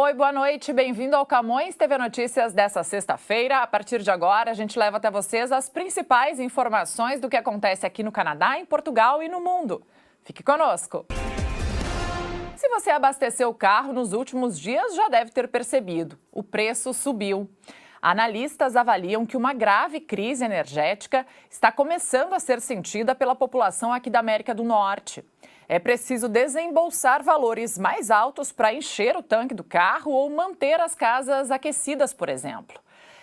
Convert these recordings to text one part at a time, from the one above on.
Oi, boa noite, bem-vindo ao Camões TV Notícias dessa sexta-feira. A partir de agora, a gente leva até vocês as principais informações do que acontece aqui no Canadá, em Portugal e no mundo. Fique conosco! Se você abasteceu o carro nos últimos dias, já deve ter percebido. O preço subiu. Analistas avaliam que uma grave crise energética está começando a ser sentida pela população aqui da América do Norte. É preciso desembolsar valores mais altos para encher o tanque do carro ou manter as casas aquecidas, por exemplo.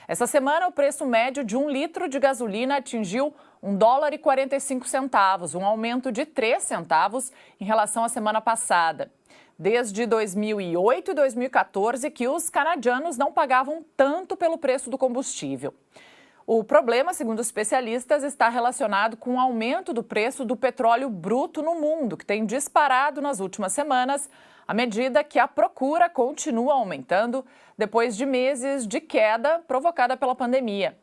Essa semana, o preço médio de 1 litro de gasolina atingiu $1,45, um aumento de 3 centavos em relação à semana passada. Desde 2008 e 2014 que os canadianos não pagavam tanto pelo preço do combustível. O problema, segundo especialistas, está relacionado com o aumento do preço do petróleo bruto no mundo, que tem disparado nas últimas semanas, à medida que a procura continua aumentando depois de meses de queda provocada pela pandemia.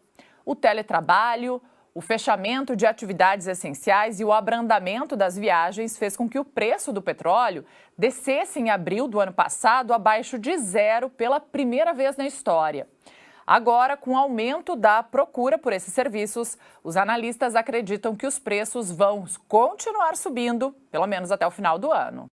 O teletrabalho, o fechamento de atividades essenciais e o abrandamento das viagens fez com que o preço do petróleo descesse em abril do ano passado abaixo de zero pela primeira vez na história. Agora, com o aumento da procura por esses serviços, os analistas acreditam que os preços vão continuar subindo, pelo menos até o final do ano.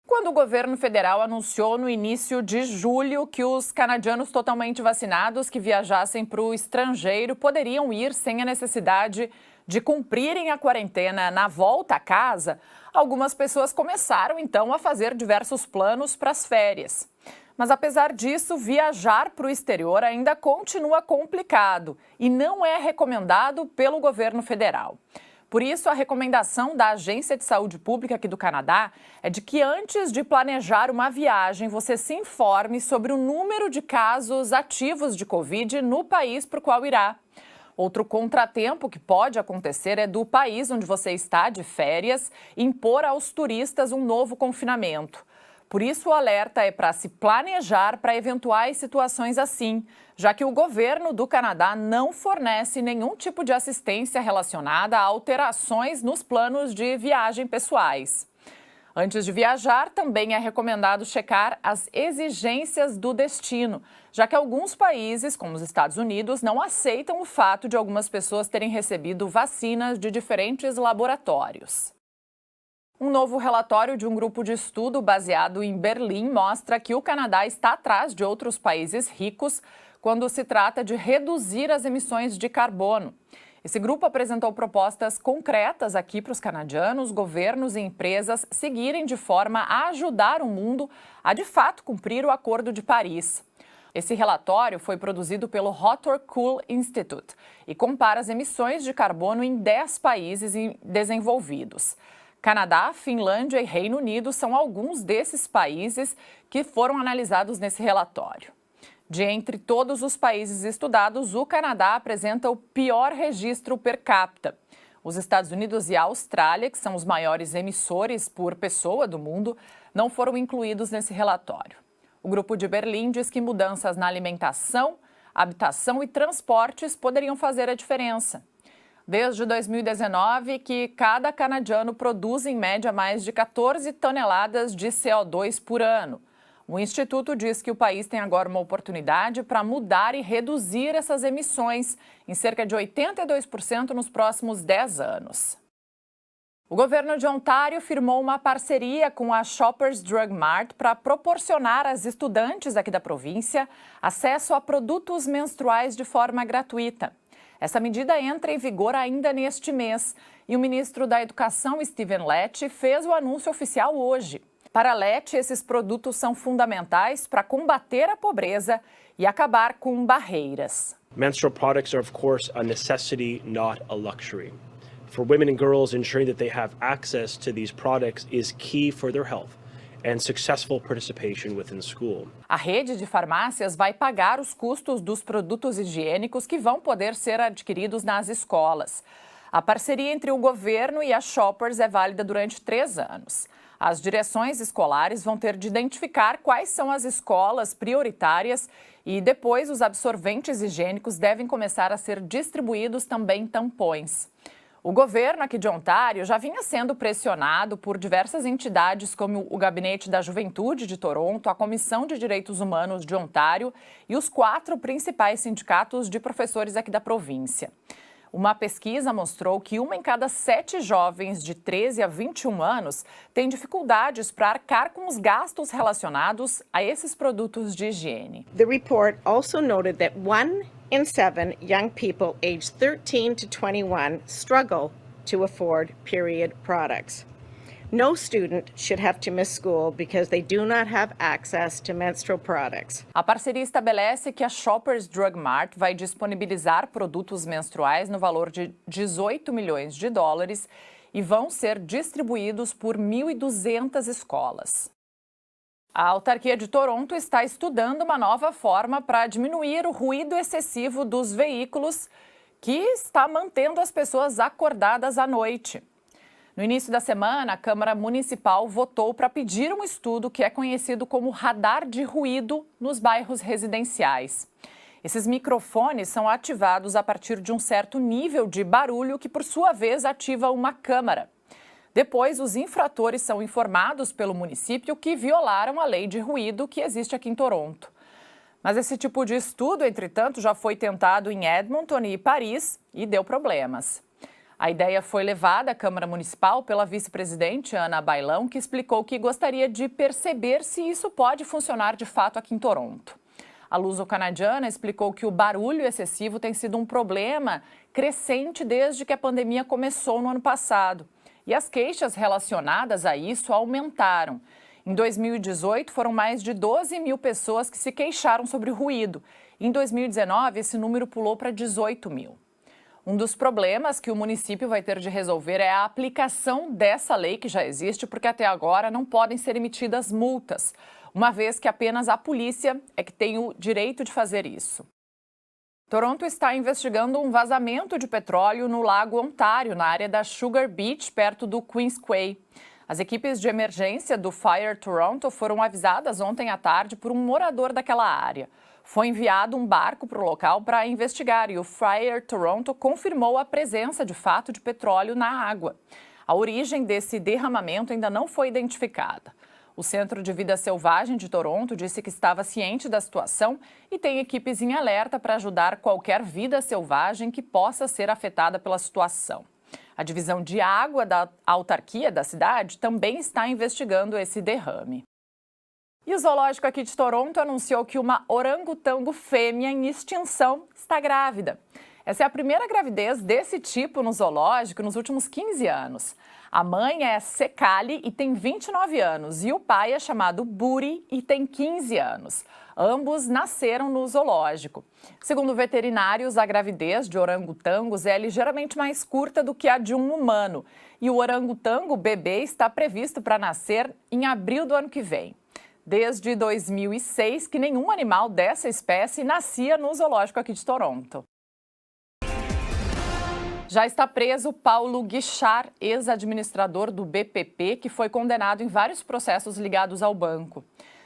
Quando o governo federal anunciou no início de julho que os canadianos totalmente vacinados que viajassem para o estrangeiro poderiam ir sem a necessidade de cumprirem a quarentena na volta a casa, algumas pessoas começaram então a fazer diversos planos para as férias. Mas, apesar disso, viajar para o exterior ainda continua complicado e não é recomendado pelo governo federal. Por isso, a recomendação da Agência de Saúde Pública aqui do Canadá é de que antes de planejar uma viagem, você se informe sobre o número de casos ativos de Covid no país para o qual irá. Outro contratempo que pode acontecer é do país onde você está de férias impor aos turistas um novo confinamento. Por isso, o alerta é para se planejar para eventuais situações assim, já que o governo do Canadá não fornece nenhum tipo de assistência relacionada a alterações nos planos de viagem pessoais. Antes de viajar, também é recomendado checar as exigências do destino, já que alguns países, como os Estados Unidos, não aceitam o fato de algumas pessoas terem recebido vacinas de diferentes laboratórios. Um novo relatório de um grupo de estudo baseado em Berlim mostra que o Canadá está atrás de outros países ricos quando se trata de reduzir as emissões de carbono. Esse grupo apresentou propostas concretas aqui para os canadianos, governos e empresas seguirem de forma a ajudar o mundo a, de fato, cumprir o Acordo de Paris. Esse relatório foi produzido pelo Hot or Cool Institute e compara as emissões de carbono em 10 países desenvolvidos. Canadá, Finlândia e Reino Unido são alguns desses países que foram analisados nesse relatório. De entre todos os países estudados, o Canadá apresenta o pior registro per capita. Os Estados Unidos e a Austrália, que são os maiores emissores por pessoa do mundo, não foram incluídos nesse relatório. O grupo de Berlim diz que mudanças na alimentação, habitação e transportes poderiam fazer a diferença. Desde 2019, que cada canadiano produz em média mais de 14 toneladas de CO2 por ano. O Instituto diz que o país tem agora uma oportunidade para mudar e reduzir essas emissões em cerca de 82% nos próximos 10 anos. O governo de Ontário firmou uma parceria com a Shoppers Drug Mart para proporcionar às estudantes aqui da província acesso a produtos menstruais de forma gratuita. Essa medida entra em vigor ainda neste mês e o ministro da Educação, Stephen Lecce, fez o anúncio oficial hoje. Para Lecce, esses produtos são fundamentais para combater a pobreza e acabar com barreiras. Menstrual products are, of course, a necessity, not a luxury. For women and girls, ensuring that they have access to these products is key for their health and successful participation within school. A rede de farmácias vai pagar os custos dos produtos higiênicos que vão poder ser adquiridos nas escolas. A parceria entre o governo e a Shoppers é válida durante 3 anos. As direções escolares vão ter de identificar quais são as escolas prioritárias e depois os absorventes higiênicos devem começar a ser distribuídos também em tampões. O governo aqui de Ontário já vinha sendo pressionado por diversas entidades como o Gabinete da Juventude de Toronto, a Comissão de Direitos Humanos de Ontário e os 4 principais sindicatos de professores aqui da província. Uma pesquisa mostrou que 1 em cada 7 jovens de 13 a 21 anos tem dificuldades para arcar com os gastos relacionados a esses produtos de higiene. The report also noted that 1 in 7 young people aged 13 to 21 struggle to afford period products. No student should have to miss school because they do not have access to menstrual products. A parceria estabelece que a Shoppers Drug Mart vai disponibilizar produtos menstruais no valor de 18 milhões de dólares e vão ser distribuídos por 1.200 escolas. A autarquia de Toronto está estudando uma nova forma para diminuir o ruído excessivo dos veículos que está mantendo as pessoas acordadas à noite. No início da semana, a Câmara Municipal votou para pedir um estudo que é conhecido como radar de ruído nos bairros residenciais. Esses microfones são ativados a partir de um certo nível de barulho que, por sua vez, ativa uma câmara. Depois, os infratores são informados pelo município que violaram a lei de ruído que existe aqui em Toronto. Mas esse tipo de estudo, entretanto, já foi tentado em Edmonton e Paris e deu problemas. A ideia foi levada à Câmara Municipal pela vice-presidente Ana Bailão, que explicou que gostaria de perceber se isso pode funcionar de fato aqui em Toronto. A luso-canadiana explicou que o barulho excessivo tem sido um problema crescente desde que a pandemia começou no ano passado. E as queixas relacionadas a isso aumentaram. Em 2018, foram mais de 12 mil pessoas que se queixaram sobre o ruído. Em 2019, esse número pulou para 18 mil. Um dos problemas que o município vai ter de resolver é a aplicação dessa lei que já existe, porque até agora não podem ser emitidas multas, uma vez que apenas a polícia é que tem o direito de fazer isso. Toronto está investigando um vazamento de petróleo no Lago Ontário, na área da Sugar Beach, perto do Queens Quay. As equipes de emergência do Fire Toronto foram avisadas ontem à tarde por um morador daquela área. Foi enviado um barco para o local para investigar e o Fire Toronto confirmou a presença de fato de petróleo na água. A origem desse derramamento ainda não foi identificada. O Centro de Vida Selvagem de Toronto disse que estava ciente da situação e tem equipes em alerta para ajudar qualquer vida selvagem que possa ser afetada pela situação. A divisão de água da autarquia da cidade também está investigando esse derrame. E o zoológico aqui de Toronto anunciou que uma orangotango fêmea em extinção está grávida. Essa é a primeira gravidez desse tipo no zoológico nos últimos 15 anos. A mãe é Sekali e tem 29 anos e o pai é chamado Buri e tem 15 anos. Ambos nasceram no zoológico. Segundo veterinários, a gravidez de orangotangos é ligeiramente mais curta do que a de um humano. E o orangotango bebê está previsto para nascer em abril do ano que vem. Desde 2006, que nenhum animal dessa espécie nascia no zoológico aqui de Toronto. Já está preso Paulo Guichard, ex-administrador do BPP, que foi condenado em vários processos ligados ao banco.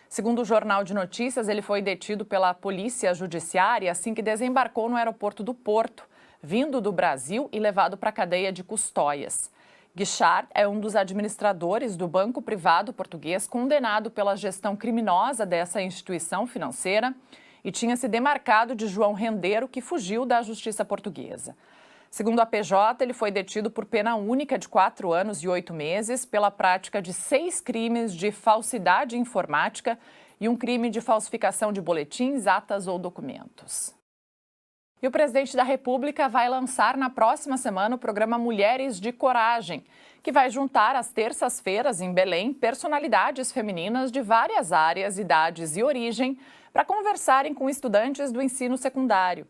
Segundo o Jornal de Notícias, ele foi detido pela Polícia Judiciária assim que desembarcou no aeroporto do Porto, vindo do Brasil e levado para a cadeia de Custóias. Guichard é um dos administradores do banco privado português condenado pela gestão criminosa dessa instituição financeira e tinha se demarcado de João Rendeiro, que fugiu da justiça portuguesa. Segundo a PJ, ele foi detido por pena única de 4 anos e 8 meses pela prática de 6 crimes de falsidade informática e um crime de falsificação de boletins, atas ou documentos. E o presidente da República vai lançar na próxima semana o programa Mulheres de Coragem, que vai juntar às terças-feiras em Belém personalidades femininas de várias áreas, idades e origem para conversarem com estudantes do ensino secundário.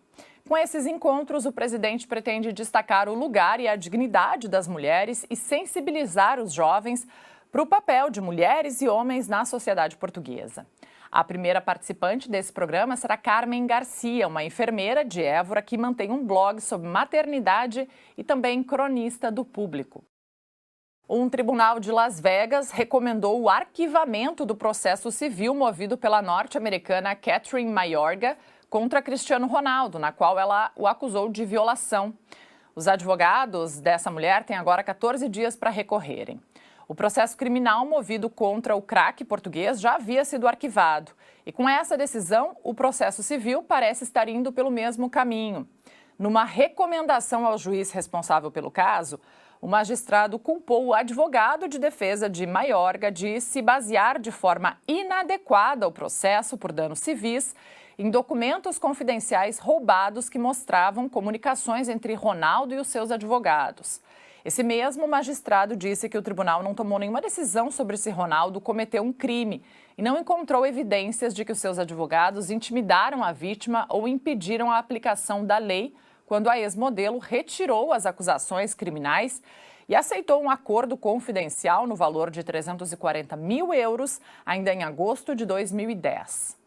Com esses encontros, o presidente pretende destacar o lugar e a dignidade das mulheres e sensibilizar os jovens para o papel de mulheres e homens na sociedade portuguesa. A primeira participante desse programa será Carmen Garcia, uma enfermeira de Évora que mantém um blog sobre maternidade e também cronista do Público. Um tribunal de Las Vegas recomendou o arquivamento do processo civil movido pela norte-americana Catherine Mayorga contra Cristiano Ronaldo, na qual ela o acusou de violação. Os advogados dessa mulher têm agora 14 dias para recorrerem. O processo criminal movido contra o craque português já havia sido arquivado. E com essa decisão, o processo civil parece estar indo pelo mesmo caminho. Numa recomendação ao juiz responsável pelo caso, o magistrado culpou o advogado de defesa de Mayorga de se basear de forma inadequada ao processo por danos civis em documentos confidenciais roubados que mostravam comunicações entre Ronaldo e os seus advogados. Esse mesmo magistrado disse que o tribunal não tomou nenhuma decisão sobre se Ronaldo cometeu um crime e não encontrou evidências de que os seus advogados intimidaram a vítima ou impediram a aplicação da lei quando a ex-modelo retirou as acusações criminais e aceitou um acordo confidencial no valor de 340 mil euros ainda em agosto de 2010.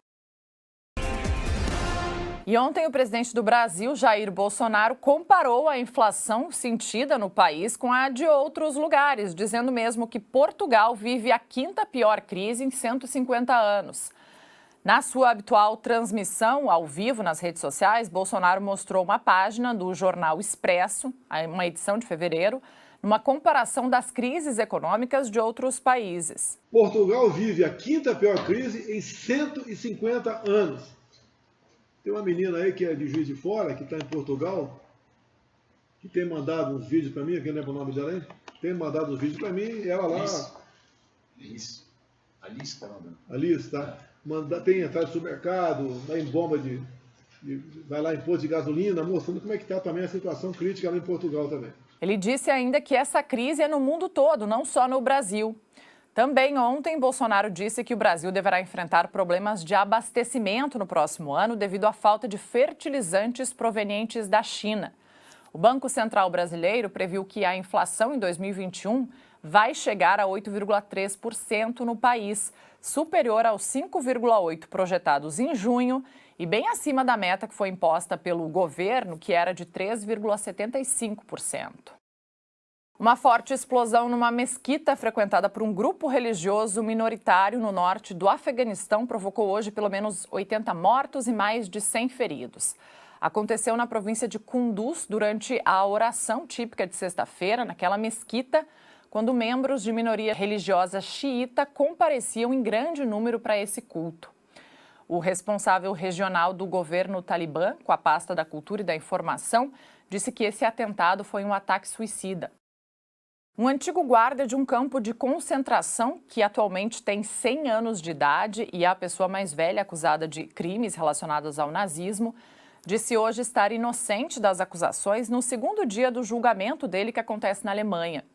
E ontem o presidente do Brasil, Jair Bolsonaro, comparou a inflação sentida no país com a de outros lugares, dizendo mesmo que Portugal vive a quinta pior crise em 150 anos. Na sua habitual transmissão ao vivo nas redes sociais, Bolsonaro mostrou uma página do jornal Expresso, uma edição de fevereiro, numa comparação das crises econômicas de outros países. Portugal vive a quinta pior crise em 150 anos. Tem uma menina aí que é de Juiz de Fora, que está em Portugal, que tem mandado uns vídeos para mim, quem lembra o nome dela aí? Tem mandado uns vídeos para mim, e ela lá... Alice está mandando. Alice, tá? Tem entrada de supermercado, vai em bomba vai lá em posto de gasolina, mostrando como é que está também a situação crítica lá em Portugal também. Ele disse ainda que essa crise é no mundo todo, não só no Brasil. Também ontem, Bolsonaro disse que o Brasil deverá enfrentar problemas de abastecimento no próximo ano devido à falta de fertilizantes provenientes da China. O Banco Central brasileiro previu que a inflação em 2021 vai chegar a 8,3% no país, superior aos 5,8% projetados em junho e bem acima da meta que foi imposta pelo governo, que era de 3,75%. Uma forte explosão numa mesquita frequentada por um grupo religioso minoritário no norte do Afeganistão provocou hoje pelo menos 80 mortos e mais de 100 feridos. Aconteceu na província de Kunduz durante a oração típica de sexta-feira, naquela mesquita, quando membros de minoria religiosa xiita compareciam em grande número para esse culto. O responsável regional do governo talibã, com a pasta da Cultura e da Informação, disse que esse atentado foi um ataque suicida. Um antigo guarda de um campo de concentração, que atualmente tem 100 anos de idade e é a pessoa mais velha acusada de crimes relacionados ao nazismo, disse hoje estar inocente das acusações no segundo dia do julgamento dele que acontece na Alemanha.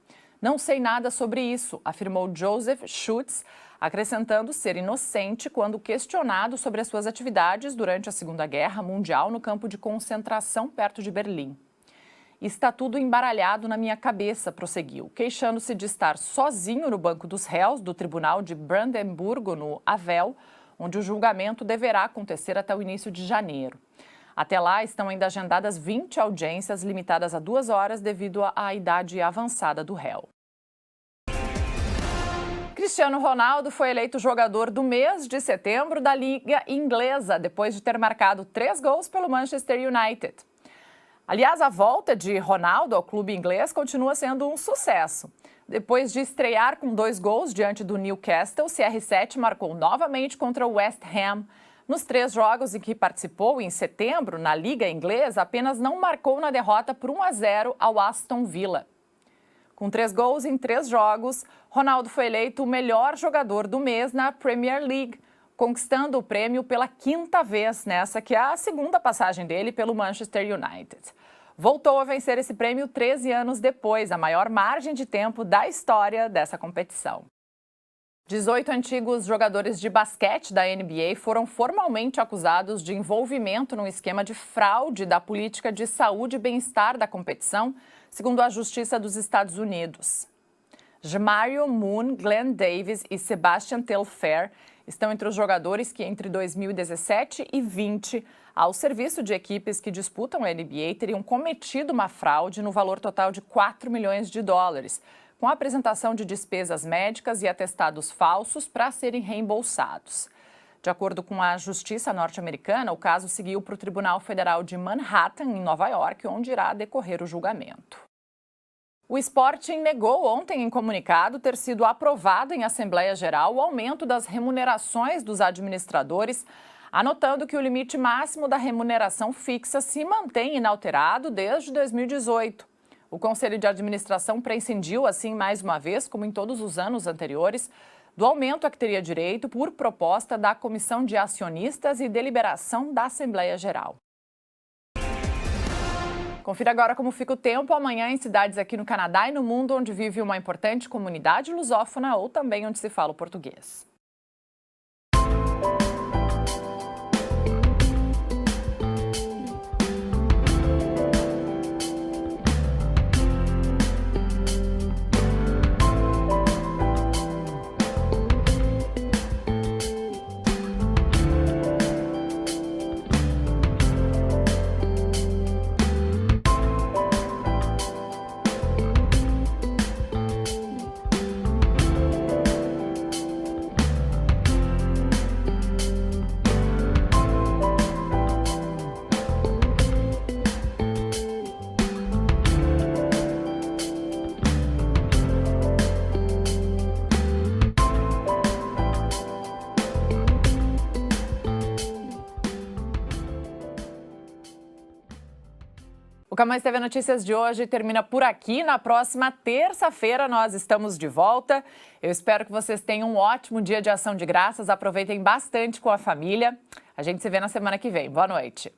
Não sei nada sobre isso, afirmou Joseph Schutz, acrescentando ser inocente quando questionado sobre as suas atividades durante a Segunda Guerra Mundial no campo de concentração perto de Berlim. Está tudo embaralhado na minha cabeça, prosseguiu, queixando-se de estar sozinho no banco dos réus do Tribunal de Brandemburgo, no Havel, onde o julgamento deverá acontecer até o início de janeiro. Até lá estão ainda agendadas 20 audiências, limitadas a 2 horas devido à idade avançada do réu. Cristiano Ronaldo foi eleito jogador do mês de setembro da Liga Inglesa, depois de ter marcado 3 gols pelo Manchester United. Aliás, a volta de Ronaldo ao clube inglês continua sendo um sucesso. Depois de estrear com 2 gols diante do Newcastle, CR7 marcou novamente contra o West Ham. Nos 3 jogos em que participou em setembro na Liga Inglesa, apenas não marcou na derrota por 1-0 ao Aston Villa. Com 3 gols em 3 jogos, Ronaldo foi eleito o melhor jogador do mês na Premier League, conquistando o prêmio pela 5ª vez nessa, que é a segunda passagem dele pelo Manchester United. Voltou a vencer esse prêmio 13 anos depois, a maior margem de tempo da história dessa competição. 18 antigos jogadores de basquete da NBA foram formalmente acusados de envolvimento no esquema de fraude da política de saúde e bem-estar da competição, segundo a Justiça dos Estados Unidos. Jamario Moon, Glenn Davis e Sebastian Telfair estão entre os jogadores que, entre 2017 e 2020, ao serviço de equipes que disputam a NBA, teriam cometido uma fraude no valor total de 4 milhões de dólares, com a apresentação de despesas médicas e atestados falsos para serem reembolsados. De acordo com a Justiça norte-americana, o caso seguiu para o Tribunal Federal de Manhattan, em Nova York, onde irá decorrer o julgamento. O Sporting negou ontem em comunicado ter sido aprovado em Assembleia Geral o aumento das remunerações dos administradores, anotando que o limite máximo da remuneração fixa se mantém inalterado desde 2018. O Conselho de Administração prescindiu, assim, mais uma vez, como em todos os anos anteriores, do aumento a que teria direito por proposta da Comissão de Acionistas e deliberação da Assembleia Geral. Confira agora como fica o tempo amanhã em cidades aqui no Canadá e no mundo onde vive uma importante comunidade lusófona ou também onde se fala o português. O Camões TV Notícias de hoje termina por aqui. Na próxima terça-feira nós estamos de volta. Eu espero que vocês tenham um ótimo dia de ação de graças. Aproveitem bastante com a família. A gente se vê na semana que vem. Boa noite.